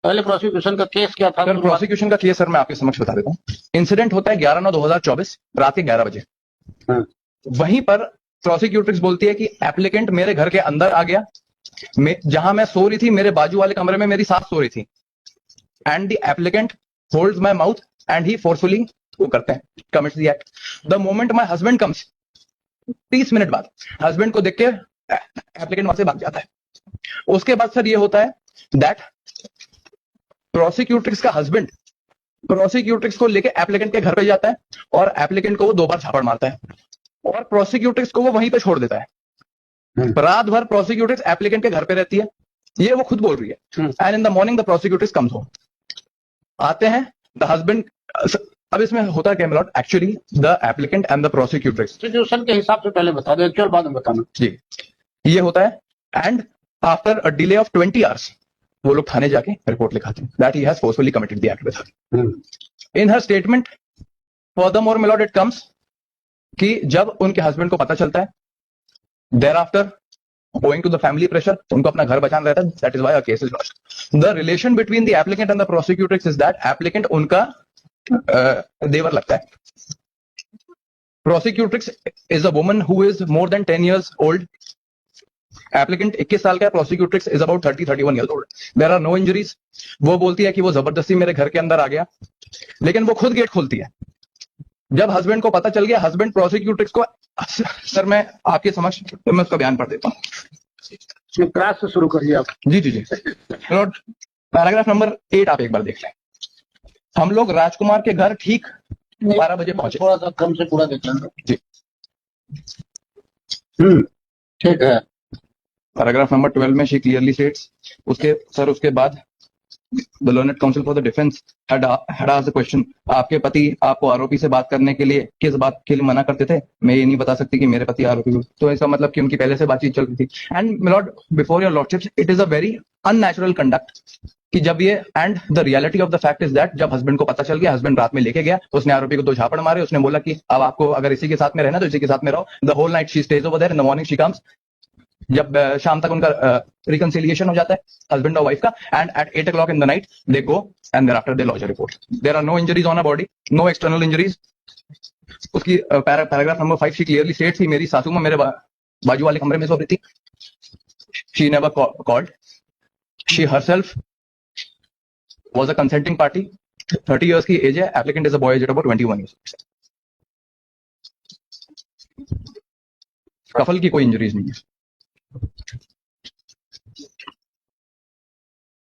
पहले प्रोसिक्यूशन का केस क्या था? सर प्रोसिक्यूशन का केस सर मैं आपके समक्ष बता देता हूँ। इंसिडेंट होता है 11/9/2024 रात के 11 बजे। हाँ। वहीं पर प्रोसिक्यूट्रिक्स बोलती है कि एप्लीकेंट मेरे घर के अंदर आ गया, जहां मैं सो रही थी, मेरे बाजू वाले कमरे में मेरी सास सो रही थी, and the applicant holds my mouth and he forcefully वो करते हैं, commits the act. The moment my husband comes, 30 minute बाद हस्बैंड को देख के एप्लीकेंट वहां से भाग जाता है। उसके बाद सर ये होता है दैट प्रोसिक्यूट्रिक्स का हस्बैंड प्रोसिक्यूट्रिक्स को लेके एप्लीकेंट के घर पे जाता है और एप्लीकेंट को वो 2 बार झापड़ मारता है और प्रोसिक्यूट्रिक्स को वो वहीं पे छोड़ देता है। रात भर प्रोसिक्यूट्रिक्स एप्लीकेंट के घर पे रहती है, ये वो खुद बोल रही है। And in the morning the prosecutrix comes home. आते हैं द हस्बैंड। अब इसमें होता क्या milord, actually the applicant and the prosecutrix prosecution के हिसाब से पहले बता दो, एक्चुअल बाद में बताना जी। ये होता है and after a delay of 20 hours वो लोग थाने जाके रिपोर्ट लिखाते हैं that he has forcefully committed the act with her. In her statement furthermore milord it comes कि जब उनके हस्बैंड को पता चलता है thereafter owing to the family pressure उनको अपना घर बचाना रहता है, that is why a case is lost. The relation between the applicant and the prosecutrix is that applicant उनका देवर लगता है। Prosecutrix is a woman who is more than 10 years old. Applicant 21 साल का है, prosecutrix is about 30-31 years old. There are no injuries. वो बोलती है कि वो जबरदस्ती मेरे घर के अंदर आ गया, लेकिन वो खुद गेट खोलती है। जब हस्बैंड को पता चल गया, हस्बैंड प्रोसिक्यूट्रिक्स को, सर मैं आपके समक्ष तो मैं उसका बयान पढ़ देता हूँ। क्लास से शुरू करिए आप। जी जी जी लॉर्ड, पैराग्राफ नंबर 8 आप एक बार देख लें। हम लोग राजकुमार के घर ठीक 12 बजे पहुंचे। थोड़ा सा कम से पूरा देख लेंगे जी। ठीक है। पैराग्राफ नंबर 12 में शी क्लियरली स्टेट्स, उसके बाद The learned counsel for the defense had asked the question, आपके पति आपको आरोपी से बात करने के लिए किस बात के लिए मना करते थे? मैं ये नहीं बता सकती कि मेरे पति आरोपी हो, तो इसका मतलब कि उनकी पहले से बातचीत चल रही थी। And milord before your lordship it is a very unnatural conduct कि जब ये and the reality of the fact is that जब हस्बैंड को पता चल गया, हस्बैंड रात में लेके गया, उसने आरोपी को 2 झापड़ मारे, उसने बोला कि अब आपको अगर इसी के साथ में रहना तो इसी के साथ में रहो। The whole night she stays over there, in the morning she comes. जब शाम तक उनका रिकंसिलिएशन हो जाता है हस्बैंड और वाइफ का, and eight 8 o'clock in the night they go and thereafter they lodge a report. There are no injuries on her body, no external injuries. उसकी paragraph number 5 she clearly states कि मेरी सासू मां मेरे बाजू वाले कमरे में सो रही थी। She never called, she herself was a consenting party. 30 years की एज है, applicant is a boy age about 21 years। कफल की कोई इंजरीज नहीं है।